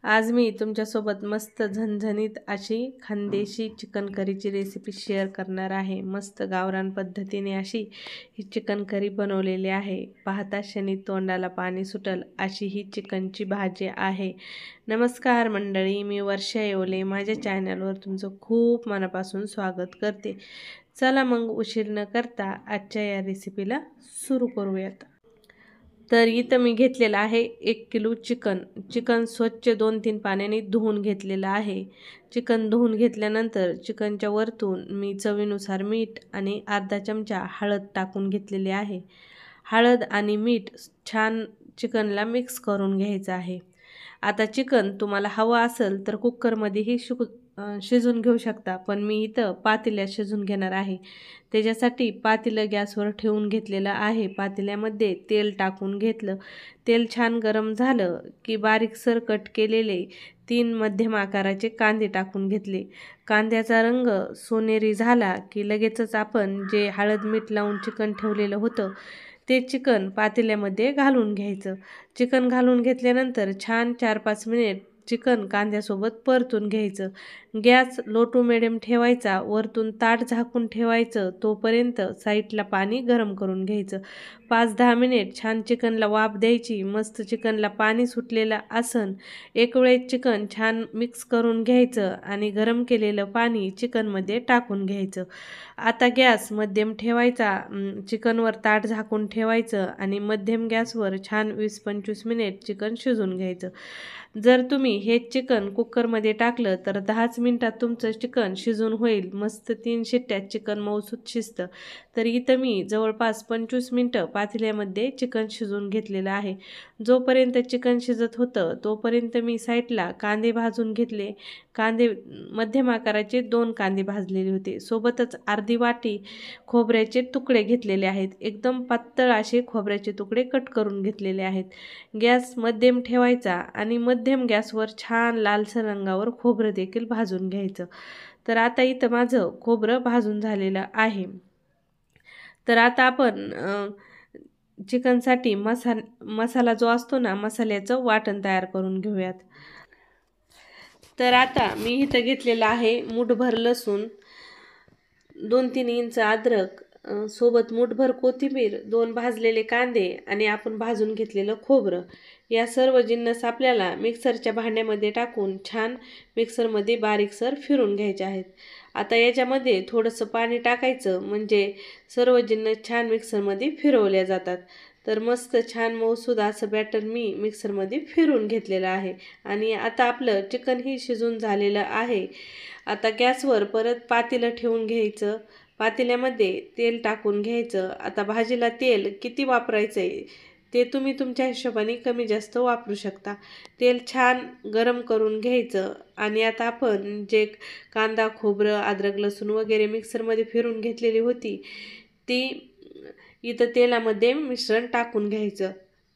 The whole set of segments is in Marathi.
आज मी तुमच्यासोबत मस्त झणझणीत अशी खानदेशी चिकन करीची रेसिपी शेअर करणार आहे। मस्त गावरान पद्धतीने अशी ही चिकन करी बनवलेली आहे। पाहता क्षणी तोंडाला पाणी सुटल अशी ही चिकनची भाजी आहे। नमस्कार मंडळी, मी वर्षा येवले माझ्या चॅनलवर तुमचं खूप मनापासून स्वागत करते। चला मग उशीर न करता आजच्या या रेसिपीला सुरू करूयात। तर इथं मी घेतलेलं आहे 1 किलो चिकन स्वच्छ 2-3 पाण्याने धुवून घेतलेलं आहे। चिकन धुवून घेतल्यानंतर चिकनच्या वरतून मी चवीनुसार मीठ आणि अर्धा चमचा हळद टाकून घेतलेली आहे। हळद आणि मीठ छान चिकनला मिक्स करून घ्यायचं आहे। आता चिकन तुम्हाला हवं असेल तर कुकरमध्येही शिजून घेऊ शकता, पण मी इथं पातेल्यात शिजून घेणार आहे। त्याच्यासाठी पातेलं गॅसवर ठेवून घेतलेलं आहे। पातेल्यामध्ये तेल टाकून घेतलं। तेल छान गरम झालं की बारीकसर कट केलेले 3 मध्यम आकाराचे कांदे टाकून घेतले। कांद्याचा रंग सोनेरी झाला की लगेचच आपण जे हळद मीठ लावून चिकन ठेवलेलं होतं ते चिकन पातेल्यामध्ये घालून घ्यायचं। चिकन घालून घेतल्यानंतर छान 4-5 मिनिट चिकन कांद्यासोबत परतून घ्यायचं। गॅस लो टू मिडियम ठेवायचा, वरतून ताट झाकून ठेवायचं, तोपर्यंत साईडला पाणी गरम करून घ्यायचं। 5-10 मिनिट छान चिकनला वाफ द्यायची। मस्त चिकनला पाणी सुटलेलं असन एक वेळेस चिकन छान मिक्स करून घ्यायचं आणि गरम केलेलं पाणी चिकनमध्ये टाकून घ्यायचं। आता गॅस मध्यम ठेवायचा, चिकनवर ताट झाकून ठेवायचं आणि मध्यम गॅसवर छान 20-25 मिनिट चिकन शिजून घ्यायचं। जर तुम्ही हे चिकन कुकरमध्ये टाकलं तर 10च मिनिटात तुमचं चिकन शिजून होईल। मस्त 3 शिट्ट्यात चिकन मऊसूत शिजतं। तर इथं मी जवळपास 25 मिनिटं पातेल्यामध्ये चिकन शिजवून घेतलेलं आहे। जोपर्यंत चिकन शिजत होतं तोपर्यंत मी साईडला कांदे भाजून घेतले। कांदे मध्यम आकाराचे 2 कांदे भाजलेले होते। सोबतच अर्धी वाटी खोबऱ्याचे तुकडे घेतलेले आहेत। एकदम पातळ असे खोबऱ्याचे तुकडे कट करून घेतलेले आहेत। गॅस मध्यम ठेवायचा आणि मध्यम गॅसवर छान लालसर रंगावर खोबरं देखील भाजून घ्यायचं। तर आता इथं माझं खोबरं भाजून झालेलं आहे। तर आता आपण चिकनसाठी मसाला जो असतो ना, मसाल्याचं वाटण तयार करून घेऊयात। तर आता मी इथं घेतलेलं आहे मूठभर लसूण, 2-3 इंच अद्रक, सोबत मूठभर कोथिंबीर, 2 भाजलेले कांदे आणि आपण भाजून घेतलेलं खोबरं। या सर्व जिन्नस आपल्याला मिक्सरच्या भांड्यामध्ये टाकून छान मिक्सरमध्ये बारीकसर फिरून घ्यायचे आहेत। आता याच्यामध्ये थोडंसं पाणी टाकायचं, म्हणजे सर्व जिन्नस छान मिक्सरमध्ये फिरवल्या जातात। तर मस्त छान मऊसूद असं बॅटर मी मिक्सरमध्ये फिरून घेतलेलं आहे आणि आता आपलं चिकनही शिजून झालेलं आहे। आता गॅसवर परत पातेलं ठेवून घ्यायचं। पातेल्यामध्ये तेल टाकून घ्यायचं। आता भाजीला तेल किती वापरायचं आहे ते तुम्ही तुमच्या हिशोबाने कमी जास्त वापरू शकता। तेल छान गरम करून घ्यायचं आणि आता आपण जे कांदा, खोबरं, अद्रक, लसूण वगैरे मिक्सरमध्ये फिरून घेतलेली होती ती इथं तेलामध्ये मिश्रण टाकून घ्यायचं।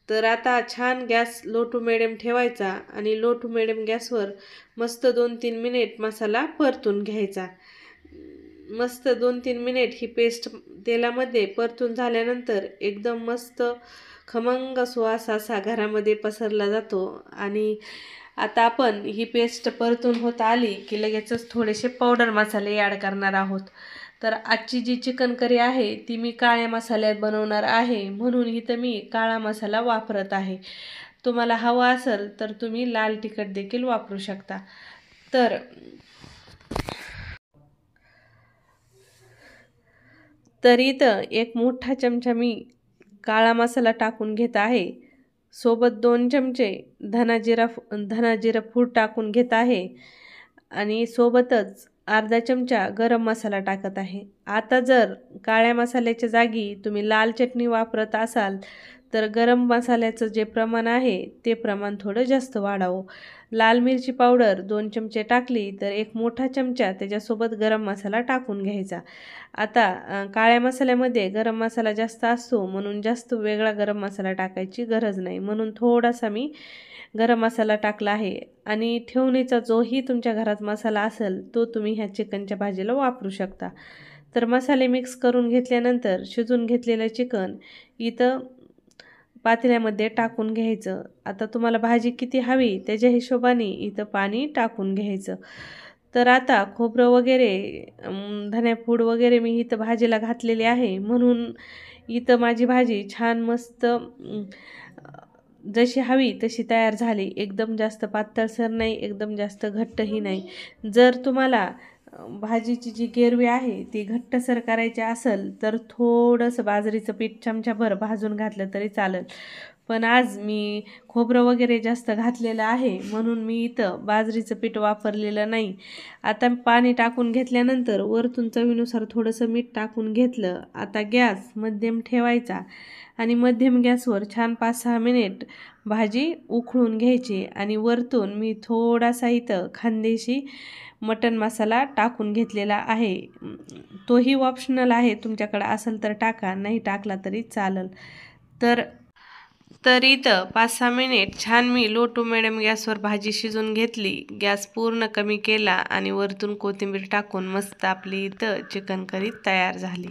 तर आता छान गॅस लो टू मिडियम ठेवायचा आणि लो टू मिडियम गॅसवर मस्त 2-3 मिनिट मसाला परतून घ्यायचा। मस्त 2-3 मिनिट ही पेस्ट तेलामध्ये परतून झाल्यानंतर एकदम मस्त खमंग सुवास असा घरामध्ये पसरला जातो। आणि आता आपण ही पेस्ट परतून होत आली की लगेचच थोडेसे पावडर मसाले ॲड करणार आहोत। तर आजची जी चिकन करी आहे ती मी काळ्या मसाल्यात बनवणार आहे, म्हणून इथं मी काळा मसाला वापरत आहे। तुम्हाला हवा असेल तर तुम्ही लाल तिखट देखील वापरू शकता। तर इथं 1 मोठा चमचा मी काळा मसाला टाकून घेत आहे। सोबत 2 चमचे धना जिरा पूड टाकून घेत आहे आणि सोबतच अर्धा चमचा गरम मसाला टाकत आहे। आता जर काळ्या मसाल्याच्या जागी तुम्ही लाल चटणी वापरत असाल तर गरम मसाल्याचं जे प्रमाण आहे ते प्रमाण थोडं जास्त वाढावं। लाल मिरची पावडर 2 चमचे टाकली तर 1 मोठा चमचा त्याच्यासोबत गरम मसाला टाकून घ्यायचा। आता काळ्या मसाल्यामध्ये गरम मसाला जास्त असतो, म्हणून जास्त वेगळा गरम मसाला टाकायची गरज नाही, म्हणून थोडासा मी गरम मसाला टाकला आहे। आणि ठेवणीचा जोही तुमच्या घरात मसाला असेल तो तुम्ही ह्या चिकनच्या भाजीला वापरू शकता। तर मसाले मिक्स करून घेतल्यानंतर शिजून घेतलेलं चिकन इथं पातेल्यामध्ये टाकून घ्यायचं. आता तुम्हाला भाजी किती हवी त्याच्या हिशोबाने इथं पाणी टाकून घ्यायचं. तर आता खोबरं वगैरे धण्यापूड वगैरे मी इथं भाजीला घातलेली आहे, म्हणून इथं माझी भाजी छान मस्त जशी हवी तशी तयार झाली. एकदम जास्त पातळसर नाही, एकदम जास्त घट्टही नाही. जर तुम्हाला भाजीची जी गिरवी आहे ती घट्टसर करायची असेल तर थोडंसं बाजरीचं पीठ चमच्याभर भाजून घातलं तरी चालेल. पण आज मी खोबरं वगैरे जास्त घातलेलं आहे, म्हणून मी इथं बाजरीचं पीठ वापरलेलं नाही. आता पाणी टाकून घेतल्यानंतर वरतून चवीनुसार थोडंसं मीठ टाकून घेतलं. आता गॅस मध्यम ठेवायचा आणि मध्यम गॅसवर छान 5-6 मिनिट भाजी उकळून घ्यायची आणि वरतून मी थोडासा इथं खानदेशी मटण मसाला टाकून घेतलेला आहे. तोही ऑप्शनल आहे, तुमच्याकडे असेल तर टाका, नाही टाकला तरी चालेल. तर इथं 5-6 मिनिट छान मी लो टू मिडियम गॅसवर भाजी शिजून घेतली. गॅस पूर्ण कमी केला आणि वरतून कोथिंबीर टाकून मस्त आपली इथं चिकन करी तयार झाली.